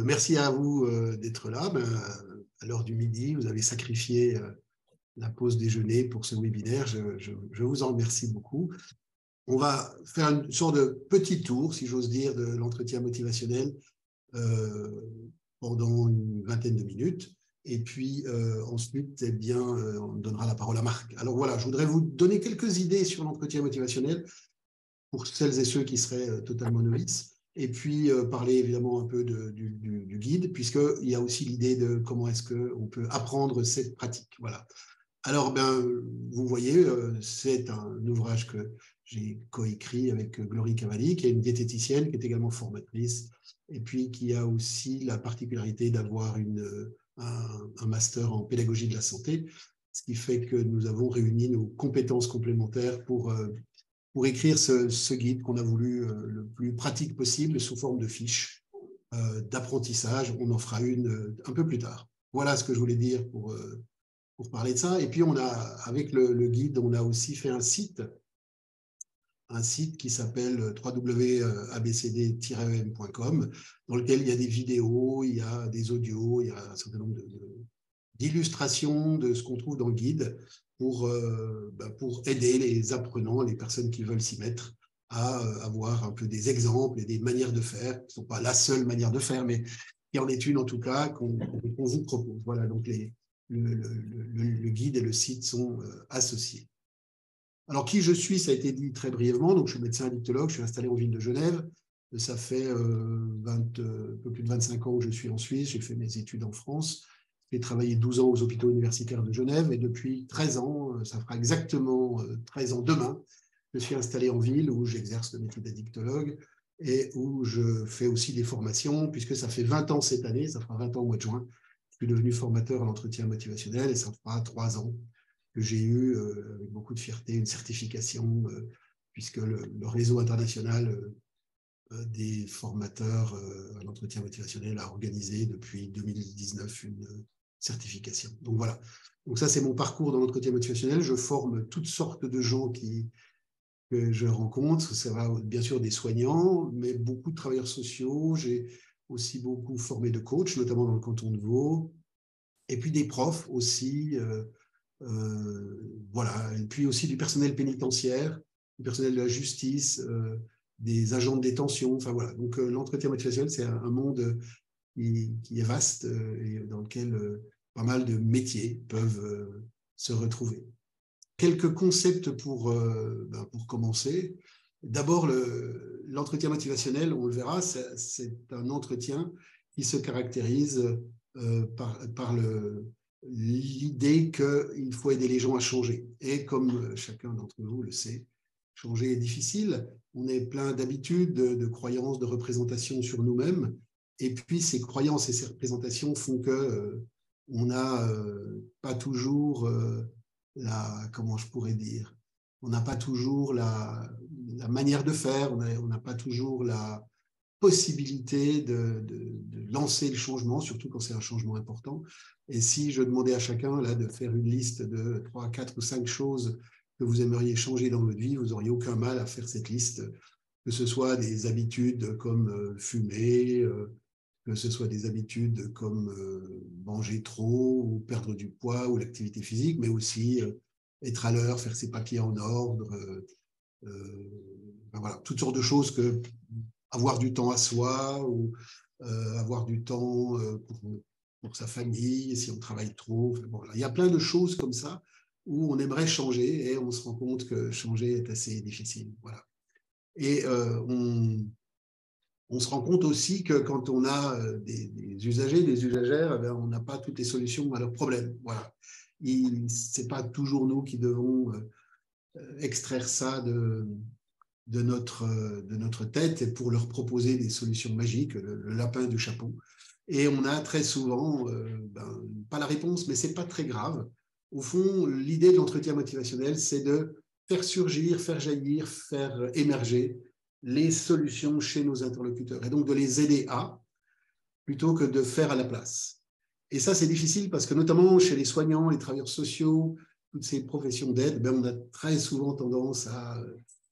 Merci à vous d'être là. À l'heure du midi, vous avez sacrifié la pause déjeuner pour ce webinaire. Je vous en remercie beaucoup. On va faire une sorte de petit tour, si j'ose dire, de l'entretien motivationnel pendant une vingtaine de minutes. Et puis ensuite, eh bien, on donnera la parole à Marc. Alors voilà, je voudrais vous donner quelques idées sur l'entretien motivationnel pour celles et ceux qui seraient totalement novices. Et puis parler évidemment un peu du guide, puisqu'il y a aussi l'idée de comment est-ce qu'on peut apprendre cette pratique. Voilà. Alors, vous voyez, c'est un ouvrage que j'ai coécrit avec Glory Cavalli, qui est une diététicienne, qui est également formatrice, et puis qui a aussi la particularité d'avoir un master en pédagogie de la santé, ce qui fait que nous avons réuni nos compétences complémentaires pour écrire ce guide qu'on a voulu le plus pratique possible sous forme de fiches d'apprentissage. On en fera une un peu plus tard. Voilà ce que je voulais dire pour parler de ça. Et puis, avec le guide, on a aussi fait un site qui s'appelle www.abcd-em.com, dans lequel il y a des vidéos, il y a des audios, il y a un certain nombre d'illustrations de ce qu'on trouve dans le guide pour aider les apprenants, les personnes qui veulent s'y mettre, à avoir un peu des exemples et des manières de faire, qui ne sont pas la seule manière de faire, mais qui en est une en tout cas, qu'on vous propose. Voilà, donc le guide et le site sont associés. Alors, qui je suis, ça a été dit très brièvement. Donc, je suis médecin addictologue, je suis installé en ville de Genève. Ça fait un peu plus de 25 ans que je suis en Suisse. J'ai fait mes études en France. J'ai travaillé 12 ans aux hôpitaux universitaires de Genève. Et depuis 13 ans, ça fera exactement 13 ans demain, je suis installé en ville où j'exerce le métier d'addictologue et où je fais aussi des formations, puisque ça fait 20 ans cette année, ça fera 20 ans au mois de juin. Je suis devenu formateur à l'entretien motivationnel et ça fera 3 ans que j'ai eu, avec beaucoup de fierté, une certification, puisque le réseau international des formateurs à l'entretien motivationnel a organisé depuis 2019 une certification. Donc voilà. Donc ça, c'est mon parcours dans l'entretien motivationnel. Je forme toutes sortes de gens que je rencontre. Ça va bien sûr des soignants, mais beaucoup de travailleurs sociaux. J'ai aussi beaucoup formé de coachs, notamment dans le canton de Vaud, et puis des profs aussi. Voilà. Et puis aussi du personnel pénitentiaire, du personnel de la justice, des agents de détention. Enfin voilà. Donc l'entretien motivationnel, c'est un monde qui est vaste et dans lequel pas mal de métiers peuvent se retrouver. Quelques concepts pour commencer. D'abord, l'entretien motivationnel, on le verra, c'est un entretien qui se caractérise par l'idée qu'il faut aider les gens à changer. Et comme chacun d'entre vous le sait, changer est difficile. On est plein d'habitudes, de croyances, de représentations sur nous-mêmes. Et puis, ces croyances et ces représentations font qu'on n'a pas toujours comment je pourrais dire, on n'a pas toujours la manière de faire, on n'a pas toujours la possibilité de lancer le changement, surtout quand c'est un changement important. Et si je demandais à chacun là, de faire une liste de 3, 4 ou 5 choses que vous aimeriez changer dans votre vie, vous n'auriez aucun mal à faire cette liste, que ce soit des habitudes comme fumer, que ce soit des habitudes comme manger trop ou perdre du poids ou l'activité physique, mais aussi être à l'heure, faire ses papiers en ordre, voilà, toutes sortes de choses que avoir du temps à soi ou avoir du temps pour sa famille, si on travaille trop. Bon, il y a plein de choses comme ça où on aimerait changer et on se rend compte que changer est assez difficile. Voilà. Et on se rend compte aussi que quand on a des usagers, des usagères, eh on n'a pas toutes les solutions à leurs problèmes. Voilà. Ce n'est pas toujours nous qui devons extraire ça de notre tête et pour leur proposer des solutions magiques, le lapin du chapeau. Et on a très souvent, pas la réponse, mais ce n'est pas très grave. Au fond, l'idée de l'entretien motivationnel, c'est de faire surgir, faire jaillir, faire émerger les solutions chez nos interlocuteurs et donc de les aider plutôt que de faire à la place. Et ça, c'est difficile parce que notamment chez les soignants, les travailleurs sociaux, toutes ces professions d'aide, on a très souvent tendance à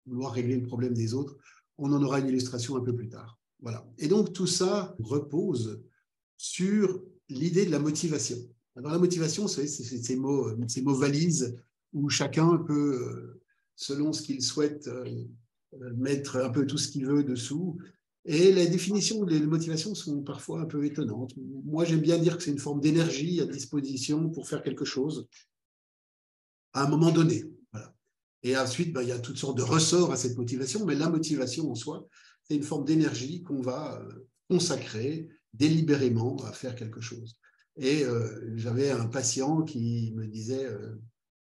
vouloir régler le problème des autres. On en aura une illustration un peu plus tard. Voilà. Et donc, tout ça repose sur l'idée de la motivation. Dans la motivation, c'est ces mots valises où chacun peut, selon ce qu'il souhaite, mettre un peu tout ce qu'il veut dessous. Et les définitions des motivations sont parfois un peu étonnantes. Moi, j'aime bien dire que c'est une forme d'énergie à disposition pour faire quelque chose à un moment donné. Voilà. Et ensuite, il y a toutes sortes de ressorts à cette motivation, mais la motivation en soi, c'est une forme d'énergie qu'on va consacrer délibérément à faire quelque chose. Et j'avais un patient qui me disait,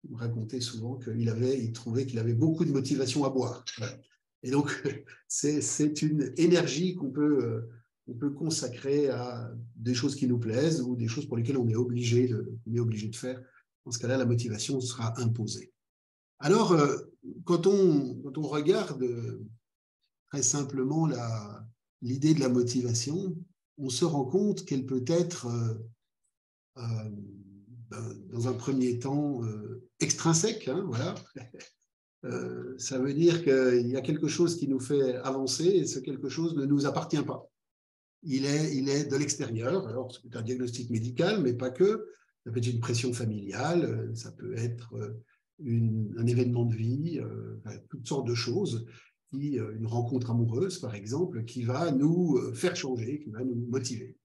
il me racontait souvent il trouvait qu'il avait beaucoup de motivation à boire. Voilà. Et donc, c'est une énergie qu'on peut consacrer à des choses qui nous plaisent ou des choses pour lesquelles on est obligé de faire. Dans ce cas-là, la motivation sera imposée. Alors, quand on regarde très simplement l'idée de la motivation, on se rend compte qu'elle peut être, dans un premier temps, extrinsèque. Hein, voilà. Ça veut dire qu'il y a quelque chose qui nous fait avancer et ce quelque chose ne nous appartient pas. Il est de l'extérieur. Alors, c'est un diagnostic médical, mais pas que. Ça peut être une pression familiale, ça peut être un événement de vie, toutes sortes de choses, une rencontre amoureuse, par exemple, qui va nous faire changer, qui va nous motiver.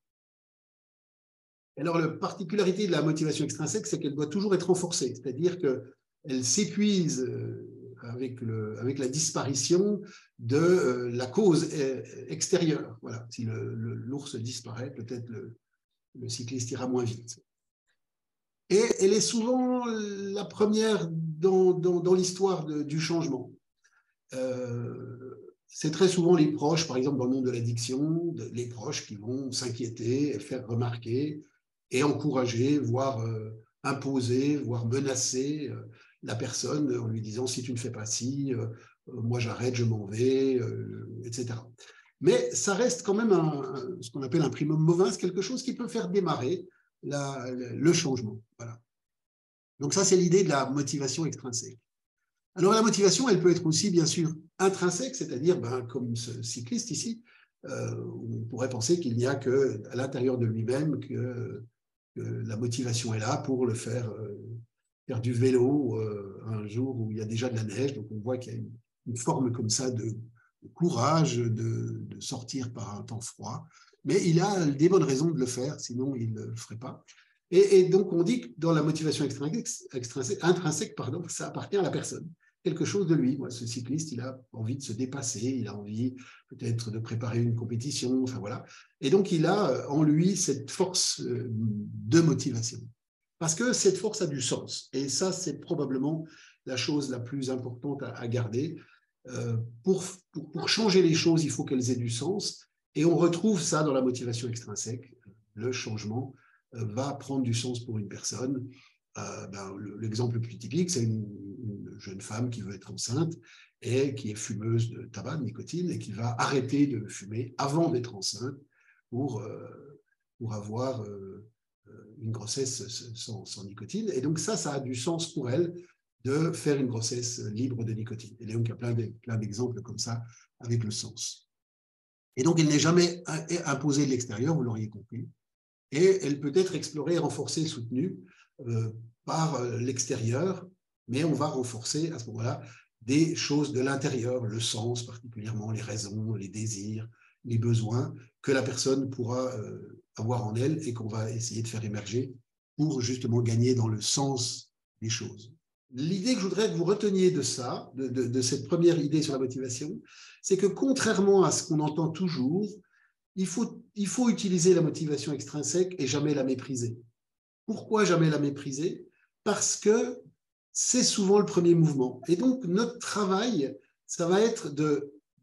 Alors, la particularité de la motivation extrinsèque, c'est qu'elle doit toujours être renforcée, c'est-à-dire qu'elle s'épuise avec la disparition de la cause extérieure. Voilà. Si l'ours disparaît, peut-être le cycliste ira moins vite. Et elle est souvent la première dans l'histoire du changement. C'est très souvent les proches, par exemple dans le monde de l'addiction, les proches qui vont s'inquiéter, faire remarquer et encourager, voire imposer, voire menacer la personne en lui disant « si tu ne fais pas ci, moi j'arrête, je m'en vais », etc. Mais ça reste quand même ce qu'on appelle un primum movens, quelque chose qui peut faire démarrer le changement. Voilà. Donc ça, c'est l'idée de la motivation extrinsèque. Alors la motivation, elle peut être aussi bien sûr intrinsèque, c'est-à-dire comme ce cycliste ici, on pourrait penser qu'il n'y a qu'à l'intérieur de lui-même que la motivation est là pour le faire du vélo un jour où il y a déjà de la neige. Donc on voit qu'il y a une forme comme ça de courage de sortir par un temps froid. Mais il a des bonnes raisons de le faire, sinon il ne le ferait pas. Et donc on dit que dans la motivation intrinsèque, ça appartient à la personne. Quelque chose de lui. Moi, ce cycliste, il a envie de se dépasser, il a envie peut-être de préparer une compétition, enfin voilà. Et donc, il a en lui cette force de motivation. Parce que cette force a du sens. Et ça, c'est probablement la chose la plus importante à garder. Pour changer les choses, il faut qu'elles aient du sens. Et on retrouve ça dans la motivation extrinsèque. Le changement va prendre du sens pour une personne. L'exemple le plus typique, c'est une jeune femme qui veut être enceinte et qui est fumeuse de tabac, de nicotine, et qui va arrêter de fumer avant d'être enceinte pour avoir une grossesse sans nicotine. Et donc ça a du sens pour elle de faire une grossesse libre de nicotine. Et donc il y a plein d'exemples comme ça avec le sens. Et donc elle n'est jamais imposée de l'extérieur, vous l'auriez compris, et elle peut être explorée, renforcée, soutenue par l'extérieur, mais on va renforcer à ce moment-là des choses de l'intérieur, le sens particulièrement, les raisons, les désirs, les besoins que la personne pourra avoir en elle et qu'on va essayer de faire émerger pour justement gagner dans le sens des choses. L'idée que je voudrais que vous reteniez de ça, de cette première idée sur la motivation, c'est que contrairement à ce qu'on entend toujours, il faut utiliser la motivation extrinsèque et jamais la mépriser. Pourquoi jamais la mépriser? Parce que c'est souvent le premier mouvement. Et donc, notre travail, ça va être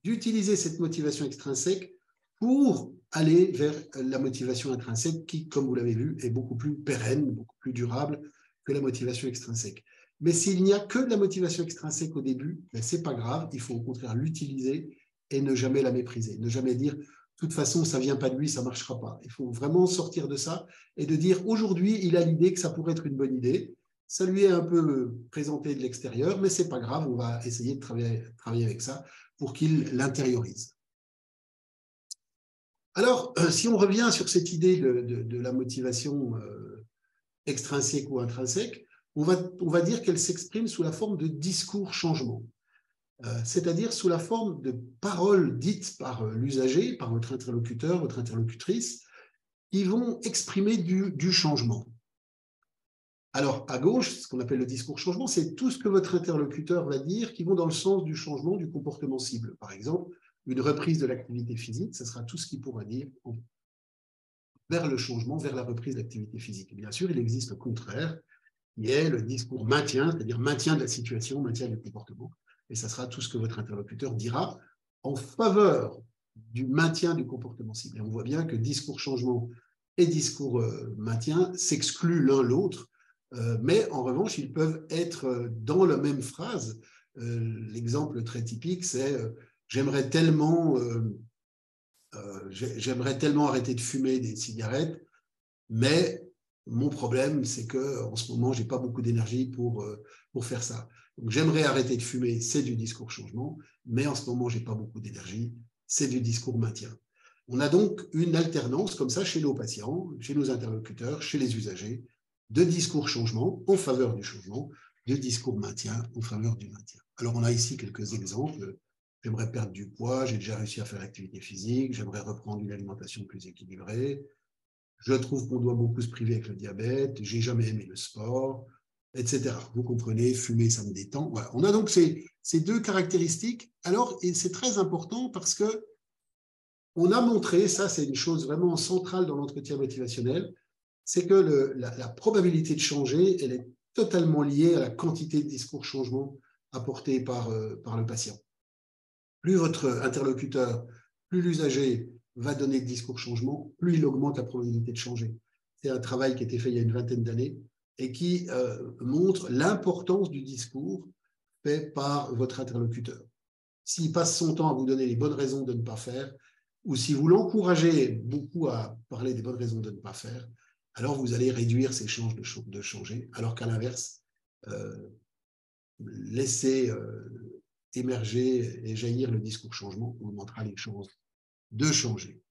d'utiliser cette motivation extrinsèque pour aller vers la motivation intrinsèque qui, comme vous l'avez vu, est beaucoup plus pérenne, beaucoup plus durable que la motivation extrinsèque. Mais s'il n'y a que de la motivation extrinsèque au début, ce n'est pas grave, il faut au contraire l'utiliser et ne jamais la mépriser, ne jamais dire de toute façon, ça ne vient pas de lui, ça ne marchera pas. Il faut vraiment sortir de ça et de dire aujourd'hui, il a l'idée que ça pourrait être une bonne idée. Ça lui est un peu présenté de l'extérieur, mais ce n'est pas grave, on va essayer de travailler avec ça pour qu'il l'intériorise. Alors, si on revient sur cette idée de la motivation extrinsèque ou intrinsèque, on va dire qu'elle s'exprime sous la forme de discours-changement, c'est-à-dire sous la forme de paroles dites par l'usager, par votre interlocuteur, votre interlocutrice, qui vont exprimer du changement. Alors, à gauche, ce qu'on appelle le discours changement, c'est tout ce que votre interlocuteur va dire qui vont dans le sens du changement du comportement cible. Par exemple, une reprise de l'activité physique, ce sera tout ce qu'il pourra dire vers le changement, vers la reprise de l'activité physique. Et bien sûr, il existe le contraire, qui est le discours maintien, c'est-à-dire maintien de la situation, maintien du comportement. Et ça sera tout ce que votre interlocuteur dira en faveur du maintien du comportement cible. Et on voit bien que discours changement et discours maintien s'excluent l'un l'autre, mais en revanche, ils peuvent être dans la même phrase. L'exemple très typique, c'est j'aimerais tellement arrêter de fumer des cigarettes, mais mon problème, c'est qu'en ce moment, je n'ai pas beaucoup d'énergie pour faire ça. Donc, j'aimerais arrêter de fumer, c'est du discours changement, mais en ce moment, je n'ai pas beaucoup d'énergie, c'est du discours maintien. On a donc une alternance comme ça chez nos patients, chez nos interlocuteurs, chez les usagers, de discours changement en faveur du changement, de discours maintien en faveur du maintien. Alors, on a ici quelques exemples. J'aimerais perdre du poids, j'ai déjà réussi à faire l'activité physique, j'aimerais reprendre une alimentation plus équilibrée, je trouve qu'on doit beaucoup se priver avec le diabète, j'ai jamais aimé le sport, etc. Vous comprenez, fumer, ça me détend. Voilà. On a donc ces deux caractéristiques. Alors, et c'est très important parce que on a montré, ça c'est une chose vraiment centrale dans l'entretien motivationnel, c'est que la probabilité de changer, elle est totalement liée à la quantité de discours changement apporté par le patient. Plus votre interlocuteur, plus l'usager va donner de discours changement, plus il augmente la probabilité de changer. C'est un travail qui a été fait il y a une vingtaine d'années et qui montre l'importance du discours fait par votre interlocuteur. S'il passe son temps à vous donner les bonnes raisons de ne pas faire, ou si vous l'encouragez beaucoup à parler des bonnes raisons de ne pas faire, alors vous allez réduire ses chances de changer, alors qu'à l'inverse, laissez émerger et jaillir le discours changement augmentera les chances de changer.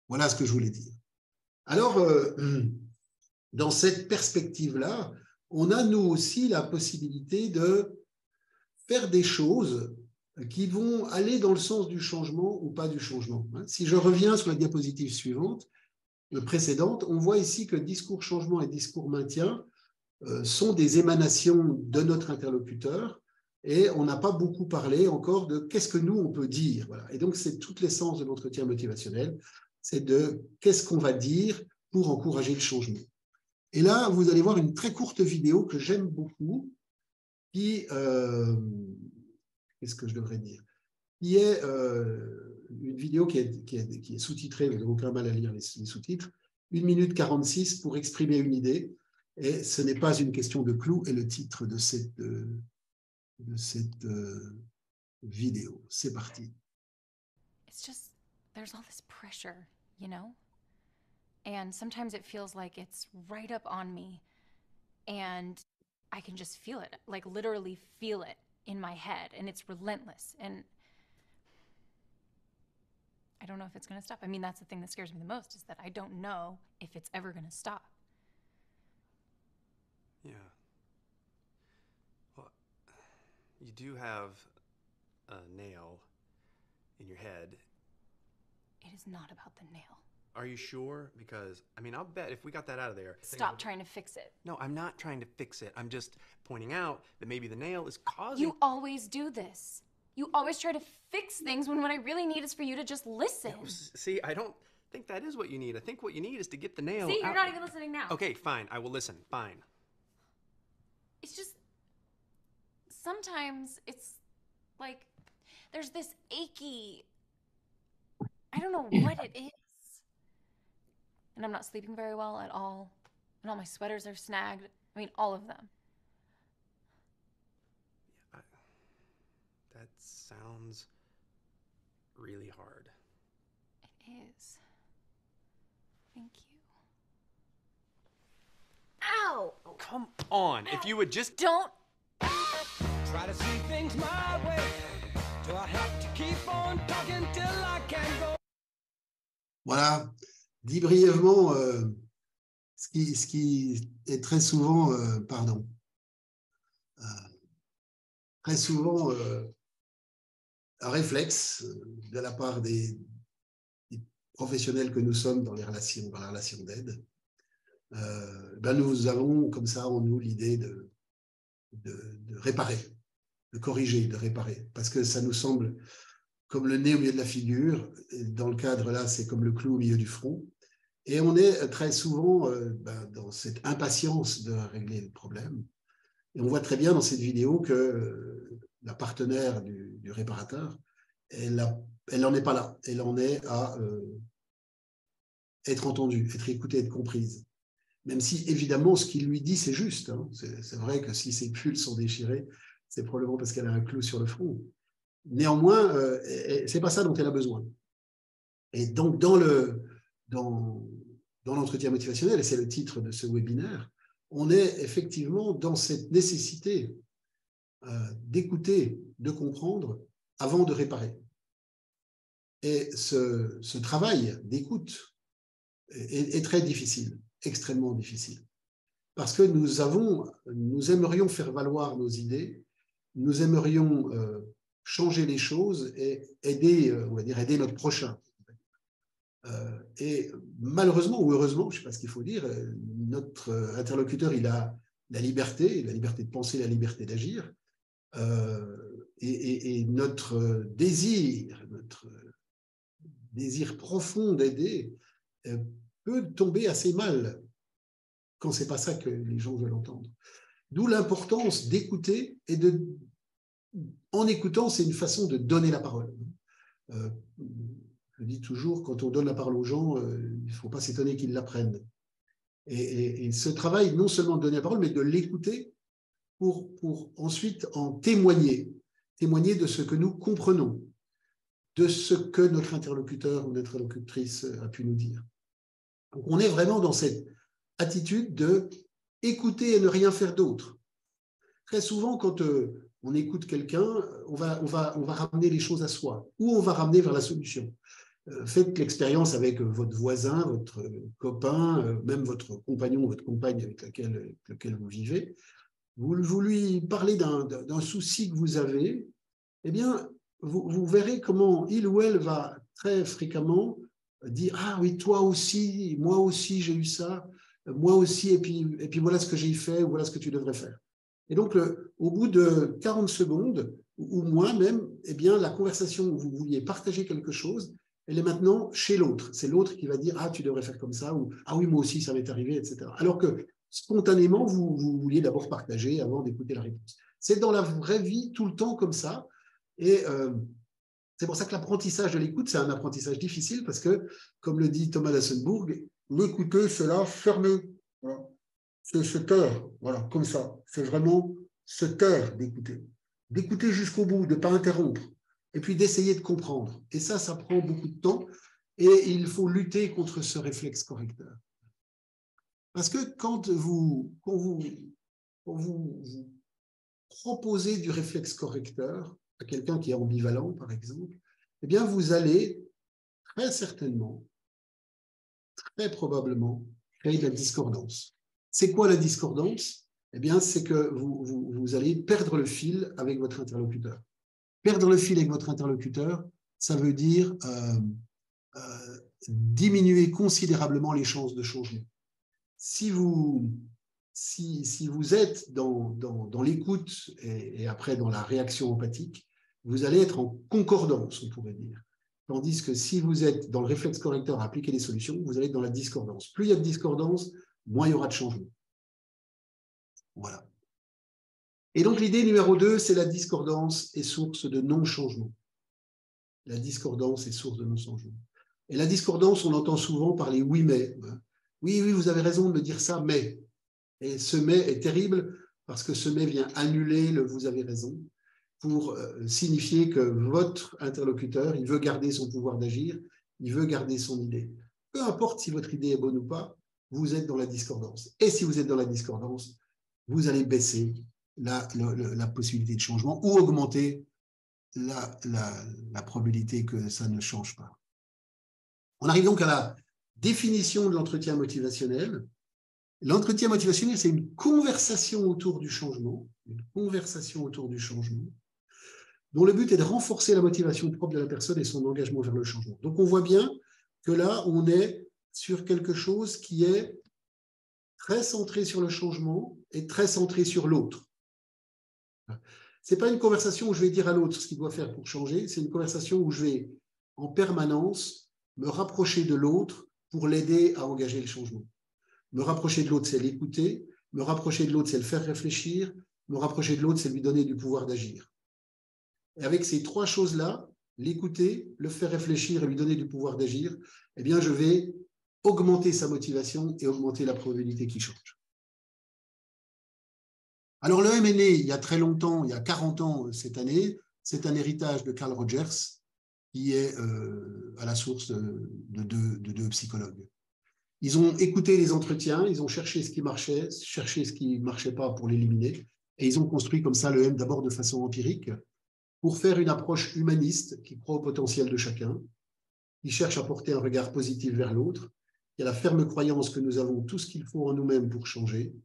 Voilà ce que je voulais dire. Alors, dans cette perspective-là, on a nous aussi la possibilité de faire des choses qui vont aller dans le sens du changement ou pas du changement. Si je reviens sur la diapositive suivante, précédente, on voit ici que discours changement et discours maintien sont des émanations de notre interlocuteur et on n'a pas beaucoup parlé encore de qu'est-ce que nous, on peut dire. Voilà. Et donc, c'est toute l'essence de l'entretien motivationnel, c'est de qu'est-ce qu'on va dire pour encourager le changement. Et là, vous allez voir une très courte vidéo que j'aime beaucoup, qui, qu'est-ce que je devrais dire, qui est une vidéo qui est sous-titrée, vous n'avez aucun mal à lire les sous-titres, 1 minute 46 pour exprimer une idée, et ce n'est pas une question de clou, est le titre de cette vidéo. C'est parti. It's just, there's all this pressure, you know? And sometimes it feels like it's right up on me, and I can just feel it, like literally feel it in my head, and it's relentless. And I don't know if it's gonna stop. I mean, that's the thing that scares me the most, is that I don't know if it's ever gonna stop. Yeah. Well, you do have a nail in your head. It is not about the nail. Are you sure? Because, I mean, I'll bet if we got that out of there... Stop trying to fix it. No, I'm not trying to fix it. I'm just pointing out that maybe the nail is causing... You always do this. You always try to fix things when what I really need is for you to just listen. No, see, I don't think that is what you need. I think what you need is to get the nail See, out. you're not even listening now. Okay, fine. I will listen. Fine. It's just... Sometimes it's like there's this achy... I don't know what it is. And I'm not sleeping very well at all. And all my sweaters are snagged. I mean, all of them. Yeah, that sounds really hard. It is. Thank you. Ow! Oh, come on. If you would just... Don't... Try to see things my way. Do I have to keep on talking till I can go? Voilà, dit brièvement ce qui est très souvent, très souvent un réflexe de la part des professionnels que nous sommes dans la relation d'aide. Nous avons comme ça en nous l'idée de réparer, de corriger, de réparer, parce que ça nous semble comme le nez au milieu de la figure. Dans le cadre là, c'est comme le clou au milieu du front. Et on est très souvent dans cette impatience de régler le problème. Et on voit très bien dans cette vidéo que la partenaire du réparateur, elle n'en est pas là. Elle en est à être entendue, être écoutée, être comprise. Même si, évidemment, ce qu'il lui dit, c'est juste. Hein. C'est vrai que si ses pulls sont déchirés, c'est probablement parce qu'elle a un clou sur le front. Néanmoins, ce n'est pas ça dont elle a besoin. Et donc, dans l'entretien motivationnel, et c'est le titre de ce webinaire, on est effectivement dans cette nécessité d'écouter, de comprendre avant de réparer. Et ce travail d'écoute est très difficile, extrêmement difficile. Parce que nous aimerions faire valoir nos idées, nous aimerions changer les choses et aider, on va dire, aider notre prochain. Et malheureusement ou heureusement, je ne sais pas ce qu'il faut dire, notre interlocuteur, il a la liberté de penser, la liberté d'agir, et notre désir profond d'aider peut tomber assez mal quand ce n'est pas ça que les gens veulent entendre. D'où l'importance d'écouter et en écoutant, c'est une façon de donner la parole. Je dis toujours, quand on donne la parole aux gens, il ne faut pas s'étonner qu'ils l'apprennent. Et ce travail, non seulement de donner la parole, mais de l'écouter pour ensuite en témoigner de ce que nous comprenons, de ce que notre interlocuteur ou notre interlocutrice a pu nous dire. Donc, on est vraiment dans cette attitude de écouter et ne rien faire d'autre. Très souvent, quand on écoute quelqu'un, on va ramener les choses à soi, ou on va ramener vers la solution. Faites l'expérience avec votre voisin, votre copain, même votre compagnon, votre compagne avec lequel vous vivez. Vous lui parlez d'un souci que vous avez, eh bien, vous verrez comment il ou elle va très fréquemment dire « Ah oui, toi aussi, moi aussi j'ai eu ça, moi aussi, et puis voilà ce que j'ai fait, ou voilà ce que tu devrais faire. » Et donc, au bout de 40 secondes, ou moins même, eh bien, la conversation où vous vouliez partager quelque chose, elle est maintenant chez l'autre. C'est l'autre qui va dire « Ah, tu devrais faire comme ça » ou « Ah oui, moi aussi, ça m'est arrivé, etc. » Alors que spontanément, vous vouliez d'abord partager avant d'écouter la réponse. C'est dans la vraie vie tout le temps comme ça. Et c'est pour ça que l'apprentissage de l'écoute, c'est un apprentissage difficile parce que, comme le dit Thomas Lassenbourg, l'écouter, c'est là fermer. Voilà. C'est se taire, voilà, comme ça. C'est vraiment se taire d'écouter. D'écouter jusqu'au bout, de ne pas interrompre. Et puis d'essayer de comprendre. Et ça prend beaucoup de temps. Et il faut lutter contre ce réflexe correcteur. Parce que quand vous proposez du réflexe correcteur à quelqu'un qui est ambivalent, par exemple, eh bien, vous allez très certainement, très probablement, créer de la discordance. C'est quoi la discordance? Eh bien, c'est que vous allez perdre le fil avec votre interlocuteur. Perdre le fil avec votre interlocuteur, ça veut dire diminuer considérablement les chances de changement. Si vous êtes dans l'écoute et après dans la réaction empathique, vous allez être en concordance, on pourrait dire. Tandis que si vous êtes dans le réflexe correcteur à appliquer des solutions, vous allez être dans la discordance. Plus il y a de discordance, moins il y aura de changement. Voilà. Et donc l'idée numéro 2, c'est la discordance est source de non-changement. La discordance est source de non-changement. Et la discordance, on entend souvent par les oui mais. Oui, vous avez raison de me dire ça, mais. Et ce mais est terrible parce que ce mais vient annuler le vous avez raison pour signifier que votre interlocuteur, il veut garder son pouvoir d'agir, il veut garder son idée. Peu importe si votre idée est bonne ou pas, vous êtes dans la discordance. Et si vous êtes dans la discordance, vous allez baisser la possibilité de changement ou augmenter la probabilité que ça ne change pas. On arrive donc à la définition de l'entretien motivationnel. L'entretien motivationnel, c'est une conversation autour du changement, dont le but est de renforcer la motivation propre de la personne et son engagement vers le changement. Donc, on voit bien que là, on est sur quelque chose qui est très centré sur le changement et très centré sur l'autre. Ce n'est pas une conversation où je vais dire à l'autre ce qu'il doit faire pour changer, c'est une conversation où je vais en permanence me rapprocher de l'autre pour l'aider à engager le changement. Me rapprocher de l'autre, c'est l'écouter. Me rapprocher de l'autre, c'est le faire réfléchir. Me rapprocher de l'autre, c'est lui donner du pouvoir d'agir. Et avec ces trois choses-là, l'écouter, le faire réfléchir et lui donner du pouvoir d'agir, eh bien, je vais augmenter sa motivation et augmenter la probabilité qu'il change. Alors, le M est né il y a très longtemps, il y a 40 ans cette année. C'est un héritage de Carl Rogers qui est à la source de deux psychologues. Ils ont écouté les entretiens, ils ont cherché ce qui marchait, cherché ce qui ne marchait pas pour l'éliminer, et ils ont construit comme ça le M d'abord de façon empirique, pour faire une approche humaniste qui croit au potentiel de chacun, qui cherche à porter un regard positif vers l'autre, qui a la ferme croyance que nous avons tout ce qu'il faut en nous-mêmes pour changer,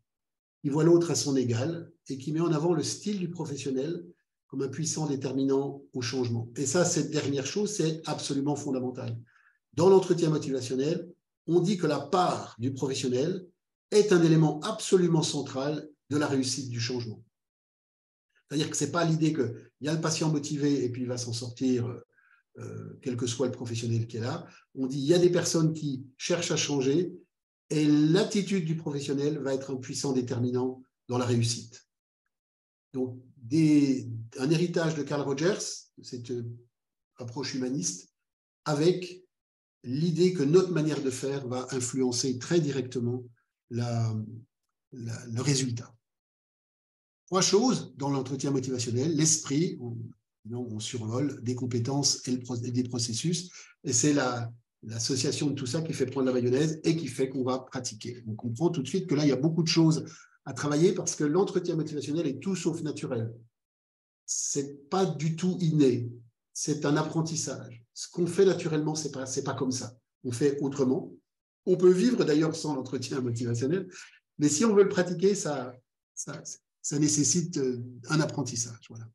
qui voit l'autre à son égal, et qui met en avant le style du professionnel comme un puissant déterminant au changement. Et ça, cette dernière chose, c'est absolument fondamental. Dans l'entretien motivationnel, on dit que la part du professionnel est un élément absolument central de la réussite du changement. C'est-à-dire que ce n'est pas l'idée qu'il y a le patient motivé et puis il va s'en sortir, quel que soit le professionnel qui est là. On dit qu'il y a des personnes qui cherchent à changer et l'attitude du professionnel va être un puissant déterminant dans la réussite. Donc, un héritage de Carl Rogers, cette approche humaniste, avec l'idée que notre manière de faire va influencer très directement le résultat. Trois choses dans l'entretien motivationnel: l'esprit, on survole des compétences et des processus, et c'est l'association de tout ça qui fait prendre la mayonnaise et qui fait qu'on va pratiquer. On comprend tout de suite que là, il y a beaucoup de choses à travailler parce que l'entretien motivationnel est tout sauf naturel. Ce n'est pas du tout inné, c'est un apprentissage. Ce qu'on fait naturellement, ce n'est pas comme ça. On fait autrement. On peut vivre d'ailleurs sans l'entretien motivationnel, mais si on veut le pratiquer, ça nécessite un apprentissage. Voilà.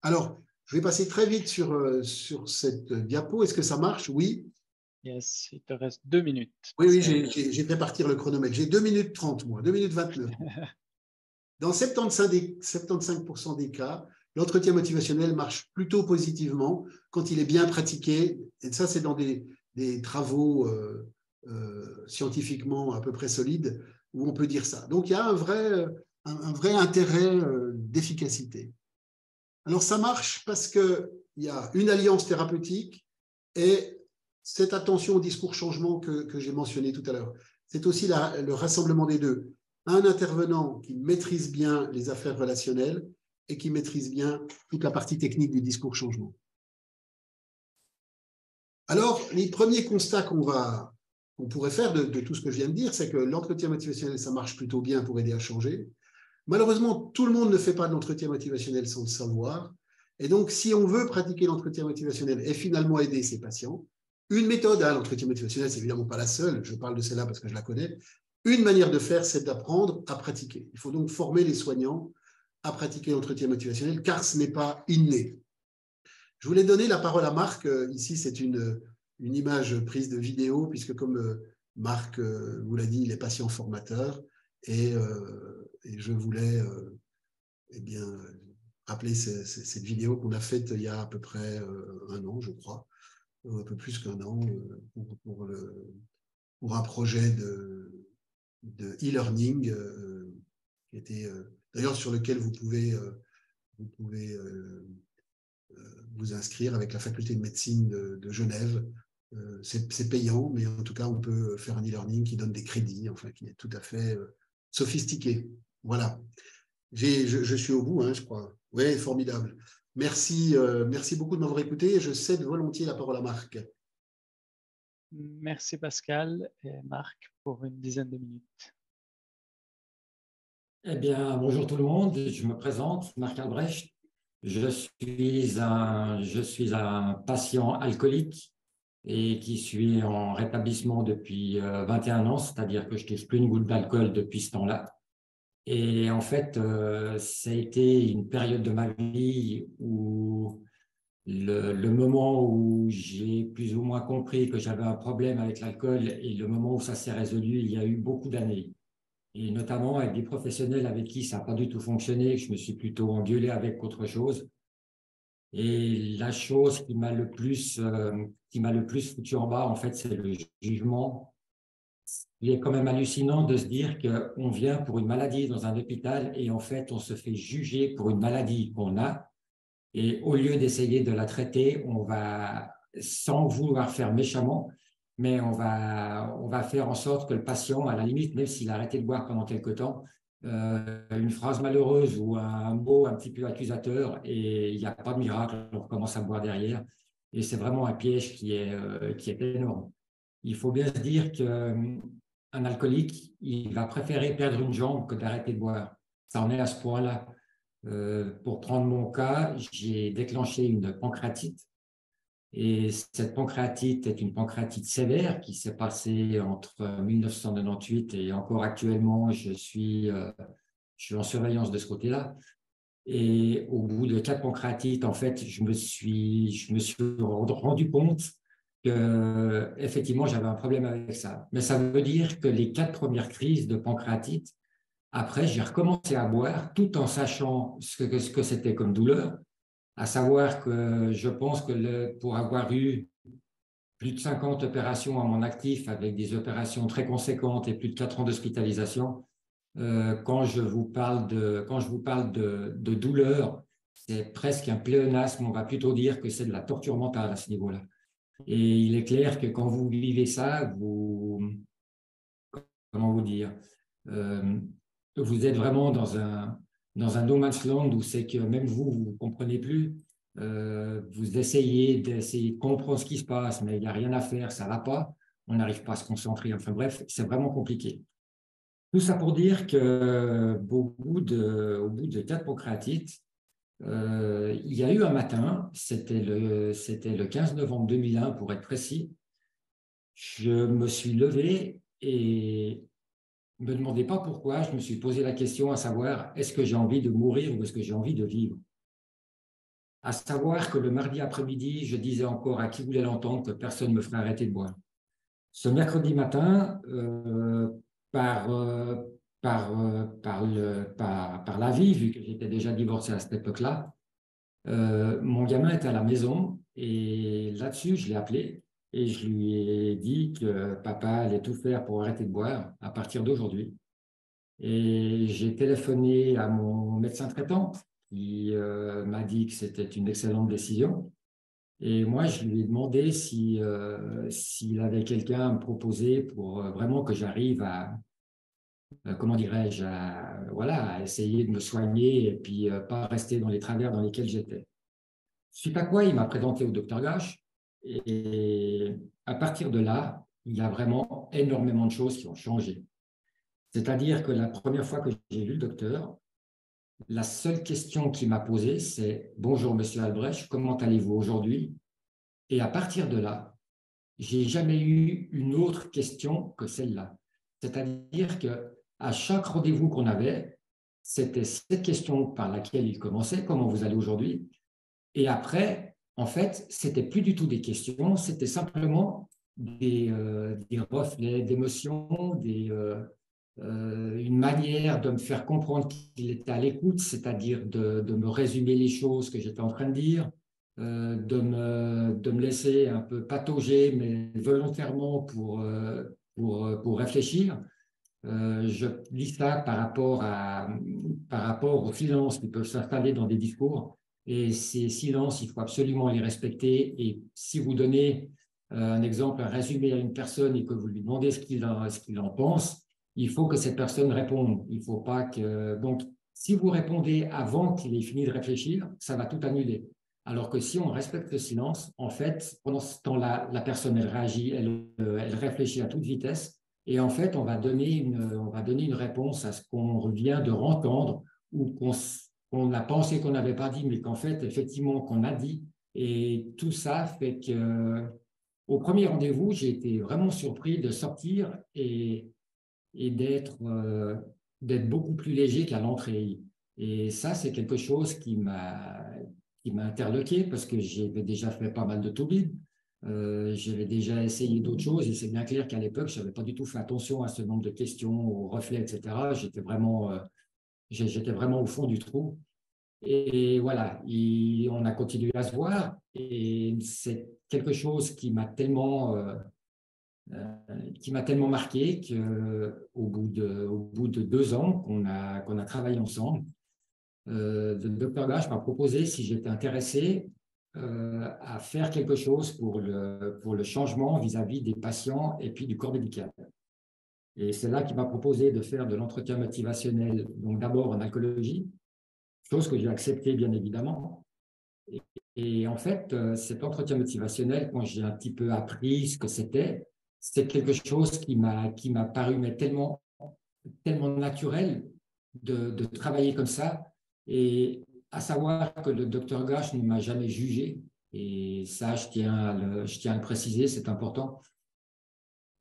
Alors, je vais passer très vite sur cette diapo. Est-ce que ça marche? Oui. Yes, il te reste 2 minutes. Oui, j'ai fait partir le chronomètre. J'ai 2 minutes 30, moi, 2 minutes 29. Dans 75% des cas, l'entretien motivationnel marche plutôt positivement quand il est bien pratiqué. Et ça, c'est dans des travaux scientifiquement à peu près solides où on peut dire ça. Donc, il y a un vrai intérêt d'efficacité. Alors, ça marche parce qu'il y a une alliance thérapeutique et cette attention au discours changement que j'ai mentionné tout à l'heure. C'est aussi le rassemblement des deux. Un intervenant qui maîtrise bien les affaires relationnelles et qui maîtrise bien toute la partie technique du discours changement. Alors, les premiers constats qu'on pourrait faire de tout ce que je viens de dire, c'est que l'entretien motivationnel, ça marche plutôt bien pour aider à changer. Malheureusement, tout le monde ne fait pas de l'entretien motivationnel sans le savoir. Et donc, si on veut pratiquer l'entretien motivationnel et finalement aider ses patients, une méthode, l'entretien motivationnel, c'est évidemment pas la seule, je parle de celle-là parce que je la connais, une manière de faire, c'est d'apprendre à pratiquer. Il faut donc former les soignants à pratiquer l'entretien motivationnel, car ce n'est pas inné. Je voulais donner la parole à Marc. Ici, c'est une image prise de vidéo, puisque comme Marc vous l'a dit, il est patient formateur, et je voulais rappeler cette vidéo qu'on a faite il y a à peu près 1 an, je crois, un peu plus qu'1 an, pour un projet de e-learning qui était d'ailleurs sur lequel vous pouvez vous inscrire avec la faculté de médecine de Genève. C'est payant, mais en tout cas, on peut faire un e-learning qui donne des crédits, enfin, qui est tout à fait sophistiqué. Voilà. Je suis au bout, je crois. Oui, formidable. Merci beaucoup de m'avoir écouté et je cède volontiers la parole à Marc. Merci Pascal et Marc pour une dizaine de minutes. Eh bien, bonjour tout le monde, je me présente, Marc Albrecht. Je suis un patient alcoolique et qui suis en rétablissement depuis 21 ans, c'est-à-dire que je ne touche plus une goutte d'alcool depuis ce temps-là. Et en fait, ça a été une période de ma vie où le moment où j'ai plus ou moins compris que j'avais un problème avec l'alcool et le moment où ça s'est résolu, il y a eu beaucoup d'années. Et notamment avec des professionnels avec qui ça n'a pas du tout fonctionné, que je me suis plutôt engueulé avec qu'autre chose. Et la chose qui m'a le plus foutu en bas, en fait, c'est le jugement. Il est quand même hallucinant de se dire qu'on vient pour une maladie dans un hôpital et en fait, on se fait juger pour une maladie qu'on a. Et au lieu d'essayer de la traiter, on va, sans vouloir faire méchamment, mais on va faire en sorte que le patient, à la limite, même s'il a arrêté de boire pendant quelque temps, une phrase malheureuse ou un mot un petit peu accusateur, et il n'y a pas de miracle, on recommence à boire derrière. Et c'est vraiment un piège qui est énorme. Il faut bien se dire qu'un alcoolique, il va préférer perdre une jambe que d'arrêter de boire. Ça en est à ce point-là. Pour prendre mon cas, j'ai déclenché une pancréatite. Et cette pancréatite est une pancréatite sévère qui s'est passée entre 1998 et encore actuellement, je suis en surveillance de ce côté-là. Et au bout de 4 pancréatites, en fait, je me suis rendu compte que effectivement j'avais un problème avec ça. Mais ça veut dire que les 4 premières crises de pancréatite, après, j'ai recommencé à boire tout en sachant ce que c'était comme douleur, à savoir que je pense que pour avoir eu plus de 50 opérations à mon actif, avec des opérations très conséquentes et plus de 4 ans d'hospitalisation, quand je vous parle de douleur, c'est presque un pléonasme, on va plutôt dire que c'est de la torture mentale à ce niveau-là. Et il est clair que quand vous vivez ça, comment vous dire, vous êtes vraiment dans un no man's land où c'est que même vous ne comprenez plus. Vous essayez de comprendre ce qui se passe, mais il n'y a rien à faire, ça ne va pas. On n'arrive pas à se concentrer. Enfin bref, c'est vraiment compliqué. Tout ça pour dire qu'au bout de 4 pancréatites, il y a eu un matin, c'était le 15 novembre 2001 pour être précis, je me suis levé et ne me demandez pas pourquoi, je me suis posé la question à savoir, est-ce que j'ai envie de mourir ou est-ce que j'ai envie de vivre? À savoir que le mardi après-midi, je disais encore à qui voulait l'entendre que personne ne me ferait arrêter de boire. Ce mercredi matin, par la vie, vu que j'étais déjà divorcé à cette époque-là, mon gamin était à la maison et là-dessus, je l'ai appelé et je lui ai dit que papa allait tout faire pour arrêter de boire à partir d'aujourd'hui. Et j'ai téléphoné à mon médecin traitant qui m'a dit que c'était une excellente décision. Et moi, je lui ai demandé s'il avait quelqu'un à me proposer pour vraiment que j'arrive à, comment dirais-je, à essayer de me soigner et puis pas rester dans les travers dans lesquels j'étais. Suite à quoi, il m'a présenté au docteur Gache. Et à partir de là, il y a vraiment énormément de choses qui ont changé. C'est-à-dire que la première fois que j'ai vu le docteur, la seule question qu'il m'a posée, c'est « Bonjour, monsieur Albrecht, comment allez-vous aujourd'hui ?» Et à partir de là, je n'ai jamais eu une autre question que celle-là. C'est-à-dire qu'à chaque rendez-vous qu'on avait, c'était cette question par laquelle il commençait « Comment vous allez aujourd'hui ?» Et après, en fait, ce n'était plus du tout des questions, c'était simplement des reflets d'émotions, une manière de me faire comprendre qu'il était à l'écoute, c'est-à-dire de me résumer les choses que j'étais en train de dire, de me laisser un peu patauger, mais volontairement pour réfléchir. Je dis ça par rapport aux silences qui peuvent s'installer dans des discours. Et ces silences, il faut absolument les respecter. Et si vous donnez un exemple, un résumé à une personne et que vous lui demandez ce qu'il en pense, il faut que cette personne réponde. Il ne faut pas que… Donc, si vous répondez avant qu'il ait fini de réfléchir, ça va tout annuler. Alors que si on respecte le silence, en fait, pendant ce temps-là, la personne, elle réagit, elle réfléchit à toute vitesse. Et en fait, on va donner une réponse à ce qu'on vient de entendre ou qu'on a pensé qu'on n'avait pas dit, mais qu'en fait, effectivement, qu'on a dit. Et tout ça fait que au premier rendez-vous, j'ai été vraiment surpris de sortir et d'être beaucoup plus léger qu'à l'entrée. Et ça, c'est quelque chose qui m'a interloqué parce que j'avais déjà fait pas mal de Toubib. J'avais déjà essayé d'autres choses et c'est bien clair qu'à l'époque, je n'avais pas du tout fait attention à ce nombre de questions, aux reflets, etc. J'étais vraiment au fond du trou. Et voilà, on a continué à se voir et c'est quelque chose qui m'a tellement marqué qu'au bout de 2 ans qu'on a travaillé ensemble, le Dr Gash m'a proposé si j'étais intéressé à faire quelque chose pour le changement vis-à-vis des patients et puis du corps médical. Et c'est là qu'il m'a proposé de faire de l'entretien motivationnel, donc d'abord en alcoolologie, chose que j'ai acceptée bien évidemment. Et en fait, cet entretien motivationnel, quand j'ai un petit peu appris ce que c'était quelque chose qui m'a paru mais tellement naturel de travailler comme ça. Et à savoir que le docteur Gash ne m'a jamais jugé. Et ça, je tiens à le préciser, c'est important.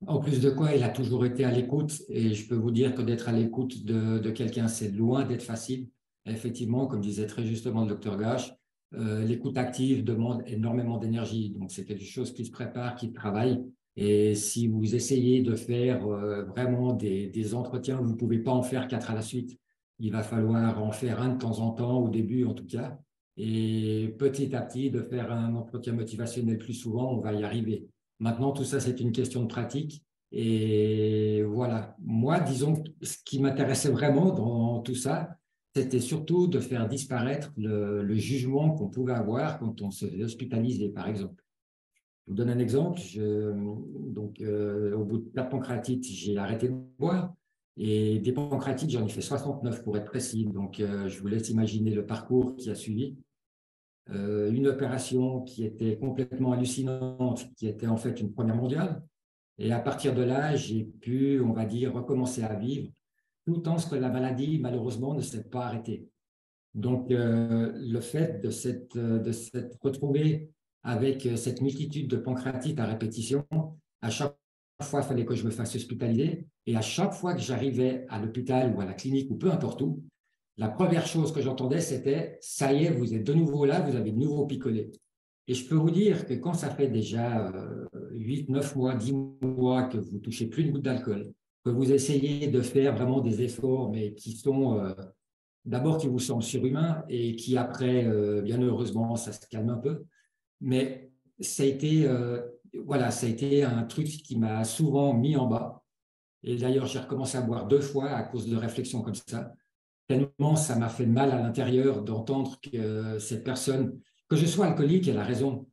En plus de quoi, il a toujours été à l'écoute. Et je peux vous dire que d'être à l'écoute de quelqu'un, c'est loin d'être facile. Et effectivement, comme disait très justement le docteur Gash, l'écoute active demande énormément d'énergie. Donc, c'est quelque chose qui se prépare, qui travaille. Et si vous essayez de faire vraiment des entretiens, vous ne pouvez pas en faire 4 à la suite. Il va falloir en faire un de temps en temps, au début en tout cas. Et petit à petit, de faire un entretien motivationnel plus souvent, on va y arriver. Maintenant, tout ça, c'est une question de pratique. Et voilà, moi, disons, ce qui m'intéressait vraiment dans tout ça, c'était surtout de faire disparaître le jugement qu'on pouvait avoir quand on se faisait hospitaliser, par exemple. Je vous donne un exemple. Au bout de 4 pancréatites, j'ai arrêté de boire. Et des pancréatites, j'en ai fait 69 pour être précis. Donc, je vous laisse imaginer le parcours qui a suivi. Une opération qui était complètement hallucinante, qui était en fait une première mondiale. Et à partir de là, j'ai pu, on va dire, recommencer à vivre, tout en ce que la maladie, malheureusement, ne s'est pas arrêtée. Donc, le fait de s'être retrouvé avec cette multitude de pancréatites à répétition, à chaque fois, il fallait que je me fasse hospitaliser. Et à chaque fois que j'arrivais à l'hôpital ou à la clinique ou peu importe où, la première chose que j'entendais, c'était « ça y est, vous êtes de nouveau là, vous avez de nouveau picolé ». Et je peux vous dire que quand ça fait déjà 8, 9 mois, 10 mois que vous ne touchez plus une goutte d'alcool, que vous essayez de faire vraiment des efforts, mais qui sont d'abord qui vous semblent surhumains et qui après, bien heureusement, ça se calme un peu. Mais ça a été un truc qui m'a souvent mis en bas. Et d'ailleurs, j'ai recommencé à boire 2 fois à cause de réflexions comme ça. Tellement ça m'a fait mal à l'intérieur d'entendre que cette personne, que je sois alcoolique, elle a raison.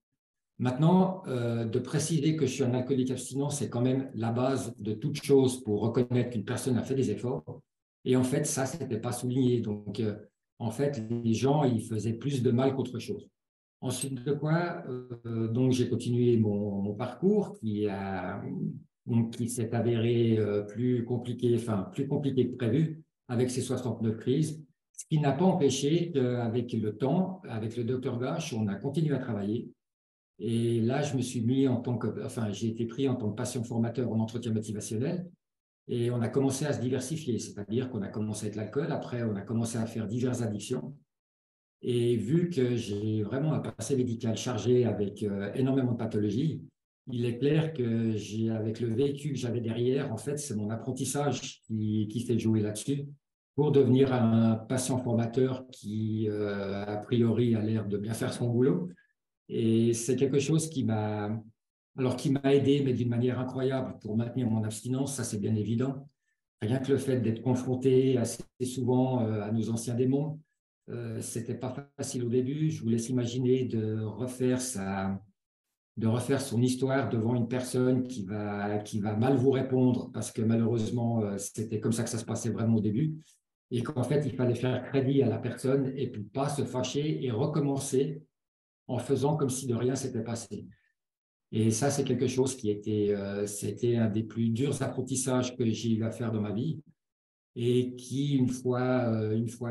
Maintenant, de préciser que je suis un alcoolique abstinent, c'est quand même la base de toute chose pour reconnaître qu'une personne a fait des efforts. Et en fait, ça, ce n'était pas souligné. Donc, en fait, les gens, ils faisaient plus de mal qu'autre chose. Ensuite de quoi, donc j'ai continué mon parcours qui s'est avéré plus compliqué que prévu avec ces 69 crises, ce qui n'a pas empêché qu'avec le temps, avec le docteur Gash, on a continué à travailler. Et là, je me suis mis j'ai été pris en tant que patient formateur en entretien motivationnel et on a commencé à se diversifier, c'est-à-dire qu'on a commencé avec l'alcool, après on a commencé à faire diverses addictions. Et vu que j'ai vraiment un passé médical chargé avec énormément de pathologies, il est clair que avec le vécu que j'avais derrière, en fait, c'est mon apprentissage qui s'est joué là-dessus pour devenir un patient formateur qui, a priori, a l'air de bien faire son boulot. Et c'est quelque chose qui m'a aidé, mais d'une manière incroyable pour maintenir mon abstinence, ça c'est bien évident. Rien que le fait d'être confronté assez souvent à nos anciens démons, c'était pas facile au début. Je vous laisse imaginer de refaire son histoire devant une personne qui va mal vous répondre parce que malheureusement, c'était comme ça que ça se passait vraiment au début. Et qu'en fait, il fallait faire crédit à la personne et puis pas se fâcher et recommencer en faisant comme si de rien s'était passé. Et ça, c'est quelque chose c'était un des plus durs apprentissages que j'ai eu à faire dans ma vie et qui, une fois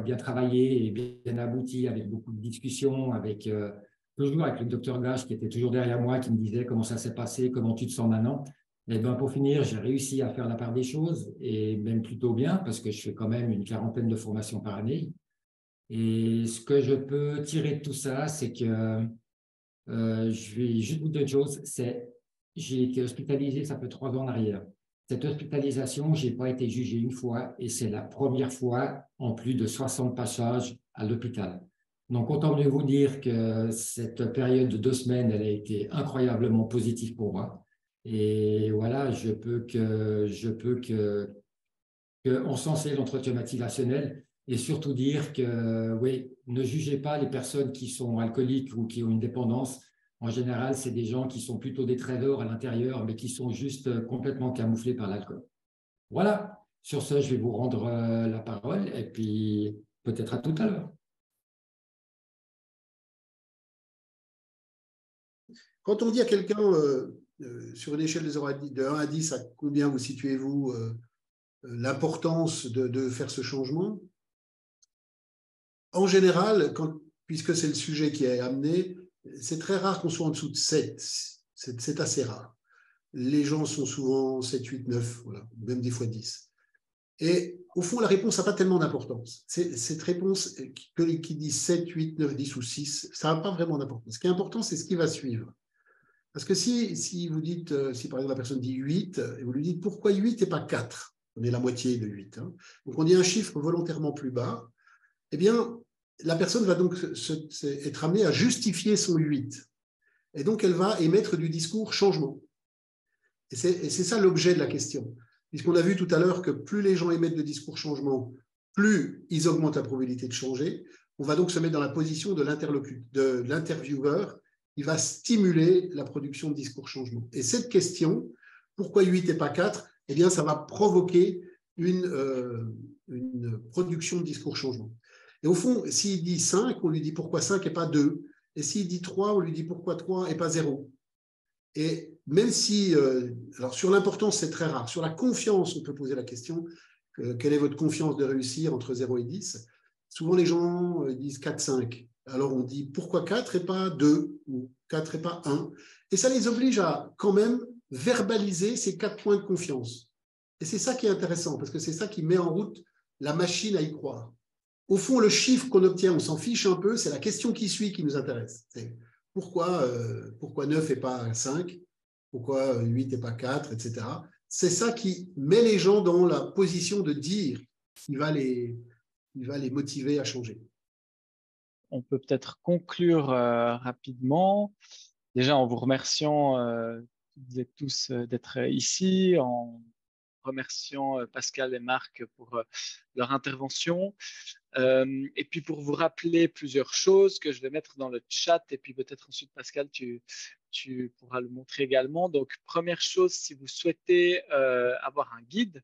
bien travaillé et bien abouti avec beaucoup de discussions, avec toujours avec le docteur Gage qui était toujours derrière moi, qui me disait comment ça s'est passé, comment tu te sens maintenant. Et ben pour finir, j'ai réussi à faire la part des choses et même plutôt bien parce que je fais quand même une 40aine de formations par année. Et ce que je peux tirer de tout ça, c'est que je vais juste vous dire une chose, c'est j'ai été hospitalisé, ça fait 3 ans en arrière. Cette hospitalisation, je n'ai pas été jugé une fois et c'est la première fois en plus de 60 passages à l'hôpital. Donc, autant mieux vous dire que cette période de 2 semaines, elle a été incroyablement positive pour moi. Et voilà, on sensait l'entretien motivationnel et surtout dire que, oui, ne jugez pas les personnes qui sont alcooliques ou qui ont une dépendance. En général, c'est des gens qui sont plutôt des traders à l'intérieur, mais qui sont juste complètement camouflés par l'alcool. Voilà. Sur ce, je vais vous rendre la parole et puis peut-être à tout à l'heure. Quand on dit à quelqu'un, sur une échelle de 1 à 10, à combien vous situez-vous l'importance de faire ce changement? En général, puisque c'est le sujet qui est amené, c'est très rare qu'on soit en dessous de 7. C'est assez rare. Les gens sont souvent 7, 8, 9, voilà, même des fois 10. Et au fond, la réponse n'a pas tellement d'importance. Cette réponse qui dit 7, 8, 9, 10 ou 6, ça n'a pas vraiment d'importance. Ce qui est important, c'est ce qui va suivre. Parce que si vous dites, si par exemple la personne dit 8, et vous lui dites pourquoi 8 et pas 4, on est la moitié de 8. Hein. Donc on dit un chiffre volontairement plus bas, eh bien, la personne va donc être amenée à justifier son 8. Et donc, elle va émettre du discours changement. Et c'est ça l'objet de la question. Puisqu'on a vu tout à l'heure que plus les gens émettent de discours changement, plus ils augmentent la probabilité de changer. On va donc se mettre dans la position de l'intervieweur qui va stimuler la production de discours changement. Et cette question, pourquoi 8 et pas 4, eh bien, ça va provoquer une production de discours changement. Et au fond, s'il dit 5, on lui dit pourquoi 5 et pas 2. Et s'il dit 3, on lui dit pourquoi 3 et pas 0. Et même si, alors sur l'importance, c'est très rare. Sur la confiance, on peut poser la question, quelle est votre confiance de réussir entre 0 et 10? Souvent, les gens disent 4, 5. Alors, on dit pourquoi 4 et pas 2 ou 4 et pas 1. Et ça les oblige à quand même verbaliser ces 4 points de confiance. Et c'est ça qui est intéressant, parce que c'est ça qui met en route la machine à y croire. Au fond, le chiffre qu'on obtient, on s'en fiche un peu, c'est la question qui suit qui nous intéresse. C'est pourquoi 9 et pas 5, pourquoi 8 et pas 4, etc. C'est ça qui met les gens dans la position de dire qu'il va les motiver à changer. On peut peut-être conclure rapidement. Déjà, en vous remerciant toutes et tous d'être ici, en remerciant Pascal et Marc pour leur intervention. Et puis pour vous rappeler plusieurs choses que je vais mettre dans le chat et puis peut-être ensuite Pascal tu pourras le montrer également. Donc première chose, si vous souhaitez avoir un guide,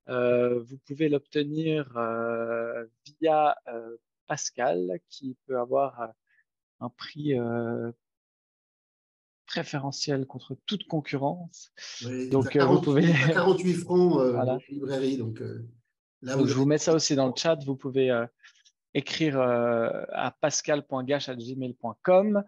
vous pouvez l'obtenir via Pascal qui peut avoir un prix préférentiel contre toute concurrence. Oui, Donc, 48, vous pouvez… 48 francs voilà. en librairie. Donc, là, donc je vous mets ça aussi dans le chat. Vous pouvez écrire à pascal.gache@gmail.com.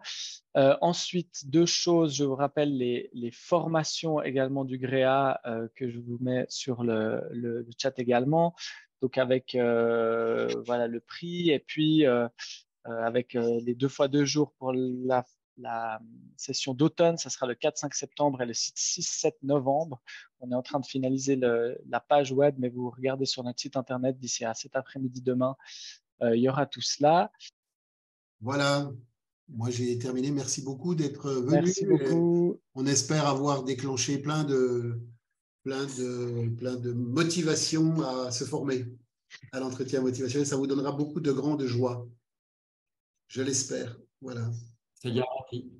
Ensuite, deux choses. Je vous rappelle les formations également du GREA que je vous mets sur le chat également. Donc, avec voilà, le prix et puis avec les 2 fois 2 jours pour la session d'automne, ça sera le 4-5 septembre et le 6-7 novembre. On est en train de finaliser la page web, mais vous regardez sur notre site internet d'ici à cet après-midi demain, il y aura tout cela. Voilà, moi j'ai terminé. Merci beaucoup d'être venu. Merci beaucoup. On espère avoir déclenché plein de motivation à se former à l'entretien motivationnel. Ça vous donnera beaucoup de grande joie. Je l'espère. Voilà. C'est garanti.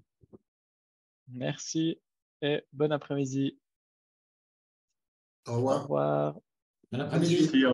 Merci et bon après-midi. Au revoir. Au revoir. Bon après-midi.